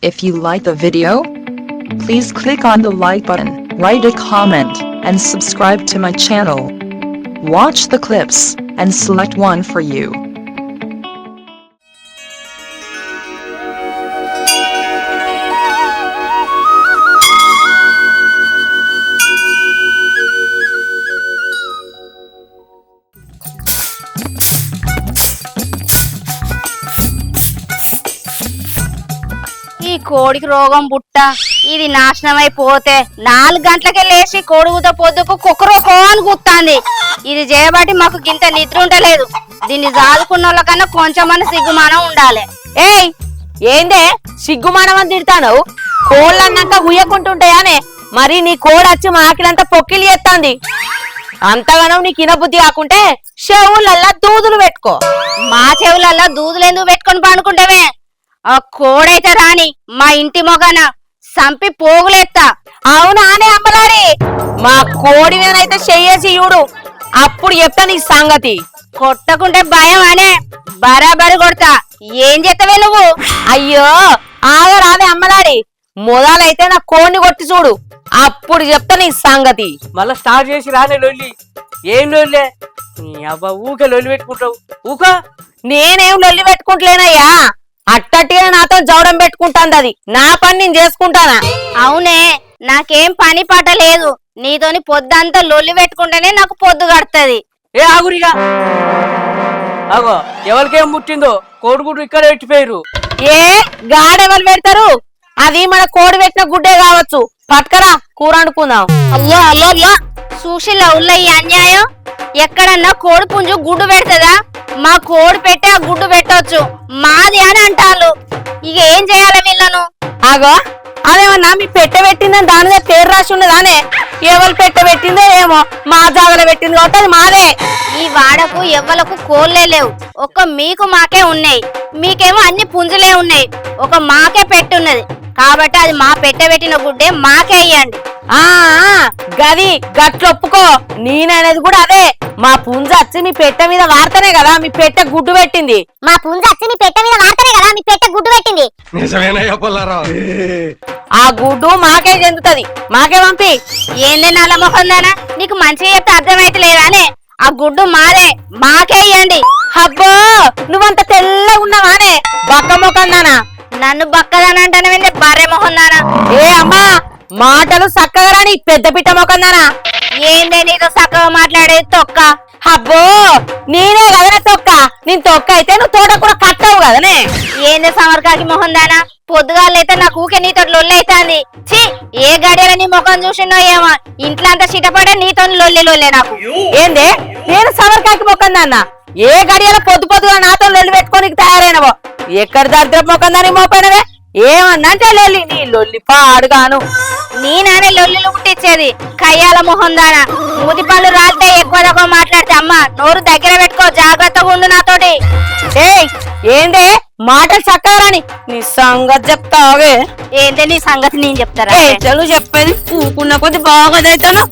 If you like the video, please click on the like button, write a comment, and subscribe to my channel. Watch the clips and select one for you. ఈ కోడికి రోగం బుట్ట ఇది నాశనం అయిపోతే 4 గంటలకే లేచి కోడుగుత పొద్దుకు కుక్కరోకో అని గుత్తాంది. ఇది చేయబట్టి మాకు గింత నిద్ర ఉండలేదు. దీన్ని జాదుకున్న వాళ్ళకన్నా కొంచెమన్నా సిగ్గుమానం ఉండాలి. ఏయ్ ఏందే సిగ్గుమానం అని తిడతాను? కోళ్ళు అన్నాక ఉయ్యకుంటుంటాయానే? మరి నీ కోడి వచ్చి మాకిలంతా పొక్కిలి ఎత్తాంది. అంతగానో నీకు ఇనబుద్ధి కాకుంటే చెవులల్లా దూదులు పెట్టుకో. మా చెవులల్లా దూదులు ఎందుకు పెట్టుకొని పండుకుంటావే? ఆ కోడైతే రాని మా ఇంటి మొగన సంపి పోగులేస్తా. అవునానే అమ్మలారి? మా కోడి మీదైతే చెయ్యేసి చూడు, అప్పుడు చెప్తా నీ సంగతి. కొట్టకుంటే భయం అనే బరాబరి కొడతా. ఏం చేస్తావే నువ్వు? అయ్యో ఆగరానే అమ్మలారి, మొదలైతే నా కోడిని కొట్టి చూడు, అప్పుడు చెప్తా నీ సంగతి. మళ్ళా స్టార్ట్ చేసి రానే లొల్లి. ఏం లొల్లే? నీ అబ్బా ఊకే లొల్లి పెట్టుకుంటావు. ఊక నేనేం లొల్లి పెట్టుకుంటలేనయ్యా, అట్టటిగా నాతో జవడం పెట్టుకుంటాంది. అది నా పని నేను చేసుకుంటానా? అవునే, నాకేం పని పాట లేదు. నీతోని పొద్దంతా లొల్లి పెట్టుకుంటేనే నాకు పొద్దు గడుతుంది. ఏ ఆగురిగా అగో, ఎవరికేం ముట్టిందో కోడిగుడ్డు ఇక్కడ పెట్టిపోయారు. ఏ గాడెవరు పెడతారు? అది మన కోడి పెట్టిన గుడ్డే కావచ్చు. పట్టుకరా కూర వండుకుందాం. అయ్యో అయ్యో అయ్యో, చూసి లవ్లో ఈ అన్యాయం. ఎక్కడన్నా కోడి పుంజు గుడ్డు పెడతదా? మా కోడి పెట్టే ఆ గుడ్డు పెట్టొచ్చు, మాది అని అంటారు. ఇక ఏం చేయాలి వీళ్ళను? ఆగో, అదేమన్నా మీ పెట్టె పెట్టిందని దాని మీద పేరు రాసి ఉన్నదానే? ఎవరు పెట్టె పెట్టిందో ఏమో, మా జాగలో పెట్టింది కాబట్టి అది మాదే. ఈ వాడకు ఎవ్వలకు కోళ్ళే లేవు, ఒక్క మీకు మాకే ఉన్నాయి. మీకేమో అన్ని పుంజులే ఉన్నాయి, ఒక మాకే పెట్టున్నది. కాబట్టి అది మా పెట్టె పెట్టిన గుడ్డే మాకే ఇయ్యండి. ఆ గది గట్లొప్పుకో, నేననేది కూడా అదే. మా పుంజ వచ్చి మీ పెట్టె మీద వార్తనే కదా మీ పెట్టె గుడ్డు పెట్టింది. మా పుంజ వచ్చి మీ పెట్టె మీద వార్తనే కదా మీ పెట్టె గుడ్డు పెట్టింది. ఆ గుడ్డు మాకే చెందుతుంది, మాకే పంపి. ఏందే నల్ల మొహందానా, నీకు మంచిగా చెప్తే అర్థమైతే లేదానే? ఆ గుడ్డు మాదే, మాకే ఇయ్యండి. అబ్బో, నువ్వంత తెల్లగా ఉన్నావానే బక్క మొకందానా? నన్ను బక్కదానంటానే బర్రె మొహందానా. ఏ అమ్మా, మాటలు చక్కగా రాని పెద్ద పిట్ట మొకందానా? ఏందే నీతో చక్కగా మాట్లాడేది తొక్క? అబ్బో, నేనే కదనే తొక్క. నేను తొక్క అయితే నువ్వు తోట కూడా కట్టవు కదనే. ఏందే సమర్కాకి మొహందానా, పొద్దుగాలైతే నాకు ఊకే నీతో లొల్లి అవుతాంది. ఛీ, ఏ గడియలో నీ ముఖం చూసినో ఏమో, ఇంట్లో అంతా చిటపడే నీతో లొల్లే నాకు. ఏందే నేను సమర్కాకి మొక్కందన్నా? ఏ గడియలో పొద్దుగా నాతో లొల్లి పెట్టుకోనికి తయారైనవో? ఎక్కడ దరిద్ర మొక్కందని మోపైనవే? ఏమన్నా అంటే లొల్లి, నీ లొల్లి పాడుగాను. నీ నానే లొల్లిలు పుట్టించేది కయ్యాల మొహందానా. ముది పళ్ళు రాస్తే ఎక్కువ తక్కువ మాట్లాడితే అమ్మ నోరు దగ్గర పెట్టుకో, జాగ్రత్తగా ఉండు నాతోటి. ఏయ్ ఏందే మాటలు చక్కగా రాని, నీ సంగతి చెప్తావే. ఏందే నీ సంగతి నేను చెప్తారా? తెలుగు చెప్పేది ఊకున్న కొద్ది బాగోదైతాను.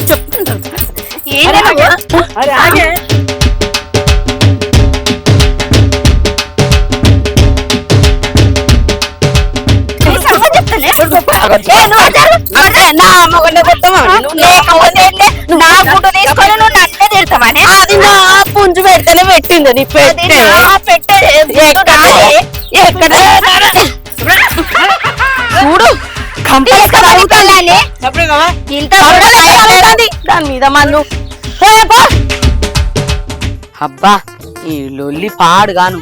చెప్తుంటాను. ఏందే నువ్వు? అరే ఆగే. నీ సంగతి చెప్తానే? నా గుడ్డు తీసుకొని నువ్వు నన్నే తిడతావనే? అది నా పుంజు పెడితేనే పెట్టింది నీ పెట్టే. చూడు కంపల్సరీ చెప్పే కదా ఇంత దాని మీద మన్ను. అబ్బా, ఈ లొల్లి పాడుగాను.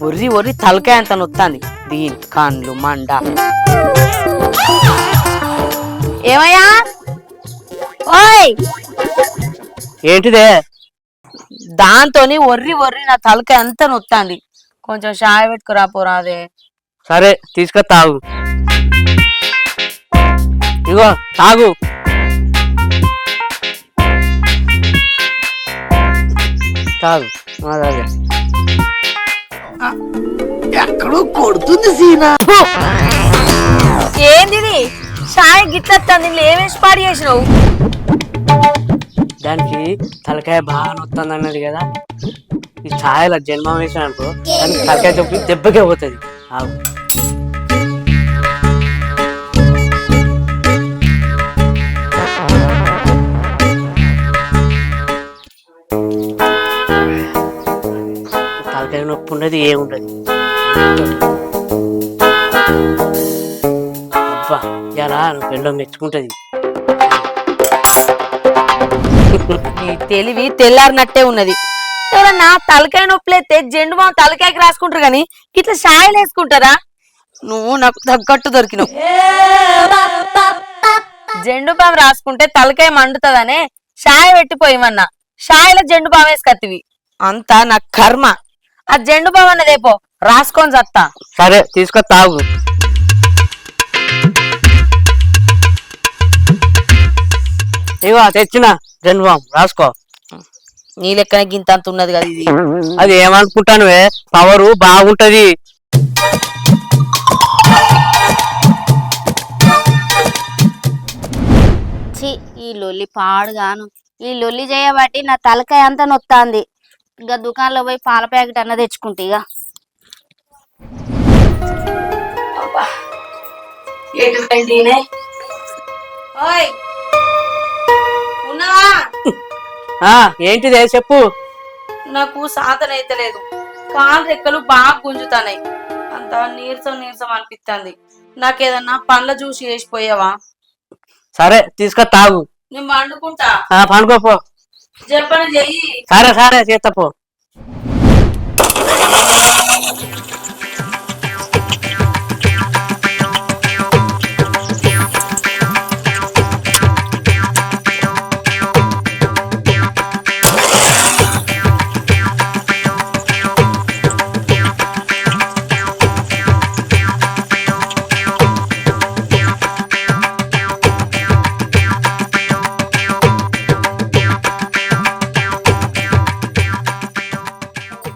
ఒర్రి ఒర్రి తలకాయ అంత నొత్తాంది. దీని కండ్లు మండ. ఏమయ్యా? ఓయ్, ఏంటిదే? దాంతోని ఒర్రి ఒర్రి నా తలకాయ అంత నొత్తాంది. కొంచెం షాయ పెట్టుకురా పోరాదే. సరే తీసుకొని తాగు. ఇగో తాగు. తాగు. అదే ఎక్కడో కొడుతుంది సీనా. ఏంది షాయ గిట్లొత్తాంది? ఏమేసి పాడు చేసినావు? దానికి తలకాయ బాగా నొత్తుంది అన్నది కదా, ఈ ఛాయల జన్మ వేసాను అనుకో, దానికి తలకాయ చెప్పి దెబ్బకే పోతుంది. ఉప్పు ఉన్నది ఏముండదు. అబ్బా ఎలా పెళ్ళం మెచ్చుకుంటది. నీ తెలివి తెల్లారినట్టే ఉన్నది. ఎవరన్నా తలకాయ నొప్పులైతే జెండు బాం తలకాయకి రాసుకుంటారు గాని ఇట్లా షాయలు వేసుకుంటారా? నువ్వు నాకు తగ్గట్టు దొరికినావు. జెండు బాం రాసుకుంటే తలకాయ మండుతుందనే షాయ పెట్టిపోయిమన్నా. షాయలో జెండు బాం వేసుకత్తివి. అంతా నా కర్మ. ఆ జెండు బాం అన్నదేపో రాసుకొని చత్తా. సరే తీసుకో తాగు. ఇవో తెచ్చిన జన్మం రాసుకో. నీ లెక్కనే గింత అంత ఉన్నది కదా ఇది. అది ఏమనుకుంటాను పవరు బాగుంటది. ఛీ, ఈ లొల్లి పాడుగాను. ఈ లొల్లి చేయబట్టి నా తలకాయ అంతా నొత్తాంది. ఇక దుకాణంలో పోయి పాల ప్యాకెట్ అన్న తెచ్చుకుంటే ఇక. ఏంటిదే చెప్పు. నాకు సాధన అయితే లేదు. కాలు రెక్కలు బాగా గుంజుతాయి. అంత నీరసం నీరసం అనిపిస్తుంది. నాకేదన్నా పండ్ల జ్యూస్ వేసిపోయావా? సరే తీసుకో తాగు. నేను పండుకుంటా. పండుకోపో. చెప్పని చెయ్యి. సరే సరే చేస్తపో.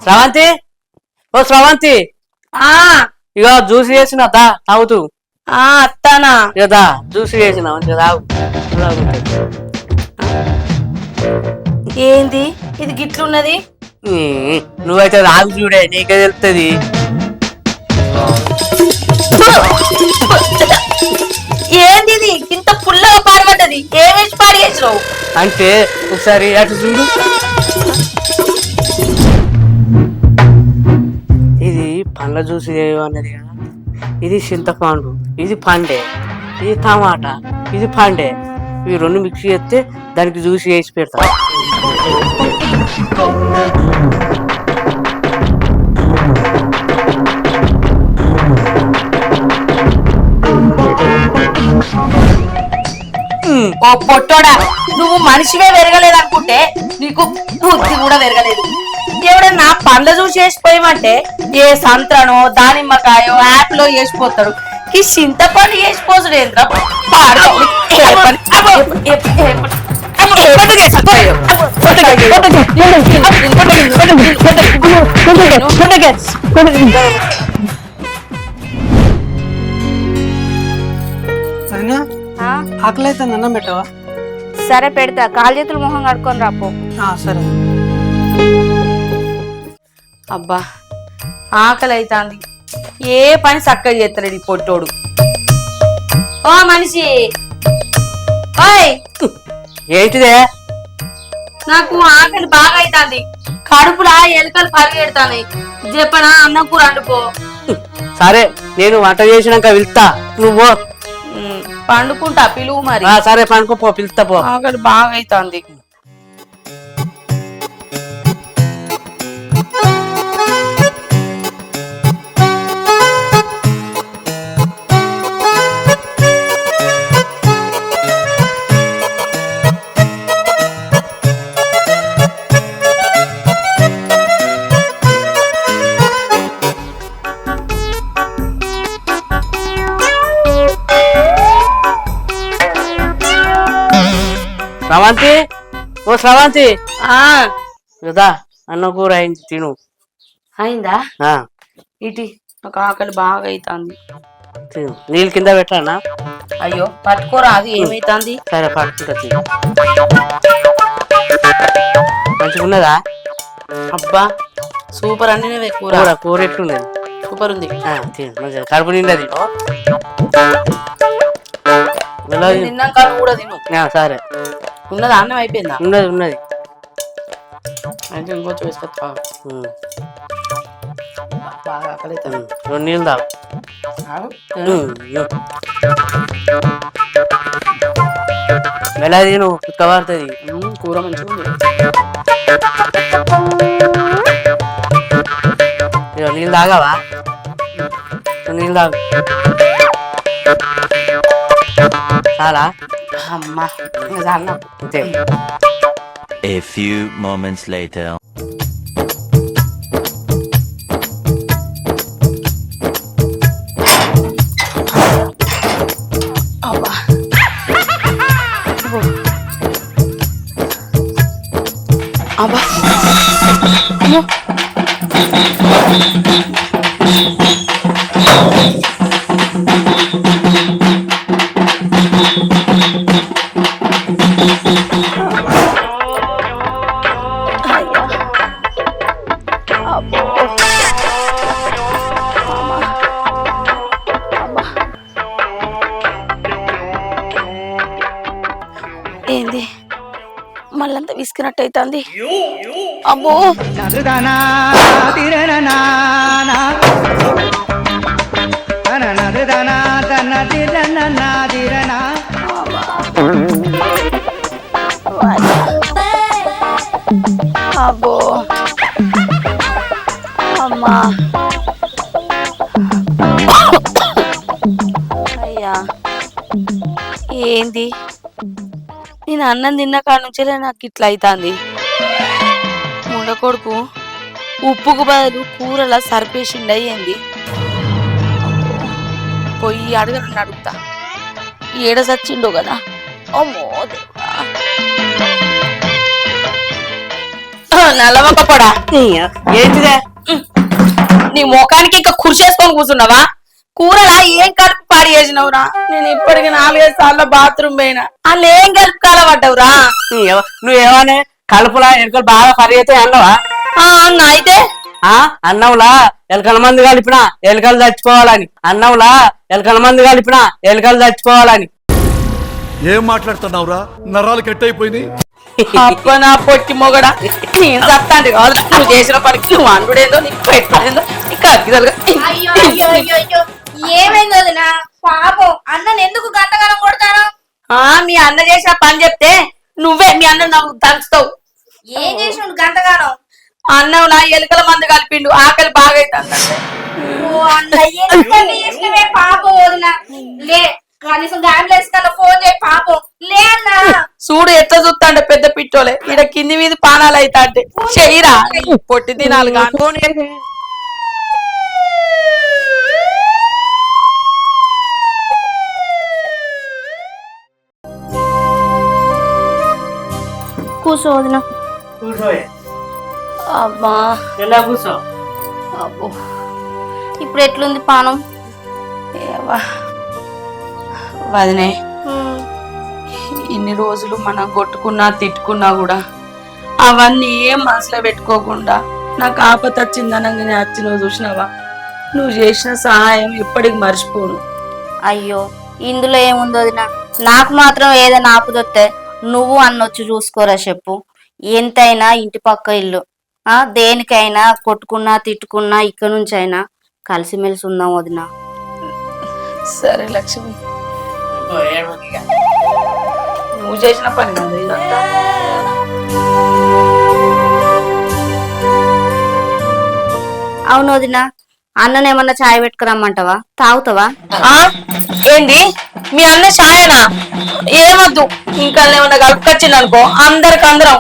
శ్రవంతి, ఓ శ్రవంతి, ఇక జ్యూస్ చేసిన దా తాగుతూ. అత్తానా? కదా జ్యూస్ చేసిన మంచిగా తాగు. ఏంది ఇది గిట్లున్నది? నువ్వైతే తాగు చూడే, నీకే తెలుస్తుంది. ఏంది ఇది ఇంత పుల్లగా పారబడ్డది? ఏమేసి పారేసినావు? అంటే ఒకసారి అటు చూడు. ఇది పండ్ల జ్యూస్ అన్నది కదా. ఇది చింతపండు, ఇది పండే, ఇది టమాటా, ఇది పండే. ఇవి రెండు మిక్స్ చేస్తే దానికి జ్యూస్ వేసి పెడతా. ఓ పొట్టోడా, నువ్వు మనిషివే పెరగలేదనుకుంటే నీకు బుద్ధి కూడా పెరగలేదు. ఎవడన్నా పండ్ల జ్యూస్ వేసిపోయమంటే ఏ సంత్రనో దానిమ్మకాయో యాప్ లో వేసిపోతాడు. ఈ చింతపండు వేసిపోతాడు ఏంద్రా? ఆకలి అయితే అన్నం పెట్టవా? సరే పెడతా. కాలు చేతులు మొహం కడుక్కొని రాపో. సరే. అబ్బా ఆకలి అవుతుంది. ఏ పని చక్కగా చేస్తాడు ఈ పొట్టోడు. ఓ మనిషి, ఓయ్ ఏంటిదే? నాకు ఆకలి బాగా అవుతుంది. కడుపులా ఎలుకలు పరిగెడతాయి. చెప్పనా అన్నం కూర వండుకో. సరే నేను వంట చేసినాక వెళ్తా, నువ్వు పండుకుంటా, పిలువు మరి. సరే పండుకోపో, పిలుస్తా పో. ఆకలి బాగా అవుతుంది. శ్రవంతి, ఓ శ్రవంతి, కదా అన్న కూర అయింది, తిను. అయిందా? ఇటీ నాకు ఆకలి బాగా అవుతుంది. నీళ్ళు కింద పెట్టానా? అయ్యో పట్టుకోరా, అది ఏమైతుంది? సరే పట్టుకుంటా. మంచిగా ఉన్నదా? అబ్బా సూపర్ అన్ని కూర. కూర ఎట్లున్నది? సూపర్ ఉంది. మంచిగా కడుపు నిండా తిను. తిన్నాక కూడా తిను. సరే. ఉన్నదా? అన్నం అయిపోయిందా? ఉన్నది ఉన్నది. అయితే ఇంకొంచెం వేసుకొస్తా. బాగా ఆకలి అవుతుంది. 2 నీళ్ళు తాగు. మెల్లది నువ్వు కుక్క పడుతుంది. కూర మంచిగా ఉంది. నీళ్ళు తాగావా? నీళ్ళు తాగు. చాలా అమ్మా చాలా అంతే. A few moments later. అబ్బా ఏంది మళ్ళంతా విసికినట్టు అవుతుంది. అబ్బో అబ్బో అమ్మా అయ్యా ఏంది నేను అన్నం తిన్న కాడ నుంచే నాకు ఇట్లా అవుతుంది. ముండ కొడుకు ఉప్పుకు బదులు కూరలా సరిపేసిండి అయ్యింది. పోయి అడుగుతా ఏడ సచ్చిండో కదా. అమ్మో నల్లవక్క పొడా ఏంటిదే? నీ ముఖానికి ఇంకా కుర్చేసుకొని కూర్చున్నావా? కూరలా ఏం కలిపి పాడి చేసినవురా? నేను ఇప్పటికి 4-5 సార్లు బాత్రూమ్ పోయినా. వాళ్ళు ఏం కలిపి కాలబడ్డవురా? నువ్వేమనే కలుపులా ఎలుకలు బాగా పరిగెత్తే అన్నవా? అన్న అయితే అన్నవులా ఎలుకల మంది కలిపినా ఎలుకలు చచ్చిపోవాలని. అన్నవులా ఎలుకల మంది కలిపినా ఎలుకలు చచ్చిపోవాలని. ఏం మాట్లాడుతున్నావురా? నరాలు కట్ అయిపోయింది. అప్ప నా పొట్టి మొగడా నేను చస్తాండి కాదు. నువ్వు చేసిన పనికి నువ్వు అండుడేందో నీకు పెట్టేందో నీకు అగ్గిదలుగా. ఏమైంది వదినా? పాపం అన్నను ఎందుకు గంటకాలం కొడతాను? మీ అన్న చేసిన పని చెప్తే నువ్వే మీ అన్న నాకు దంచుతావు. ఏం చేసిండు గంటకాలం? అన్నం నా ఎలుకల మంది కలిపిండు. ఆకలి బాగా అవుతుంది. పాపం వదినా లే, కనీసం అంబులెన్స్ కన్నా ఫోన్ చేయి. పాపం లే అన్నా. చూడు ఎట్లా చూస్తాండే పెద్ద పిట్టోలే. ఈడ కింది మీద పానాలు అవుతా అంటే చెయ్యరా పొట్టి తినాలి కానీ. కూర్చో వదిన. అబ్బా కూర్చో. అబ్బో ఇప్పుడు ఎట్లుంది పానం? వదినే ఇన్ని రోజులు మనం కొట్టుకున్నా తిట్టుకున్నా కూడా అవన్నీ ఏం మనసులో పెట్టుకోకుండా నాకు ఆపత వచ్చిందనగానే వచ్చి నువ్వు చూసినావా? నువ్వు చేసిన సహాయం ఎప్పటికి మర్చిపోను. అయ్యో ఇందులో ఏముంది వదినా? నాకు మాత్రం ఏదైనా ఆపుదొస్తే నువ్వు అన్నొచ్చి చూసుకోరా చెప్పు. ఎంతైనా ఇంటి పక్క ఇల్లు. దేనికైనా కొట్టుకున్నా తిట్టుకున్నా ఇక్కడ నుంచి అయినా కలిసిమెలిసి ఉందాం వదినా. సరే లక్ష్మి, నువ్వు చేసిన పని కాదు ఇదంతా. అవును వదినా, అన్ననేమన్నా చాయ్ పెట్టుకురమ్మంటావా? తాగుతావా? ఏంది మీ అన్న ఛాయనా? ఏమద్దు, ఇంకా ఏమన్నా కలుపుకొచ్చింది అనుకో అందరికి అందరం.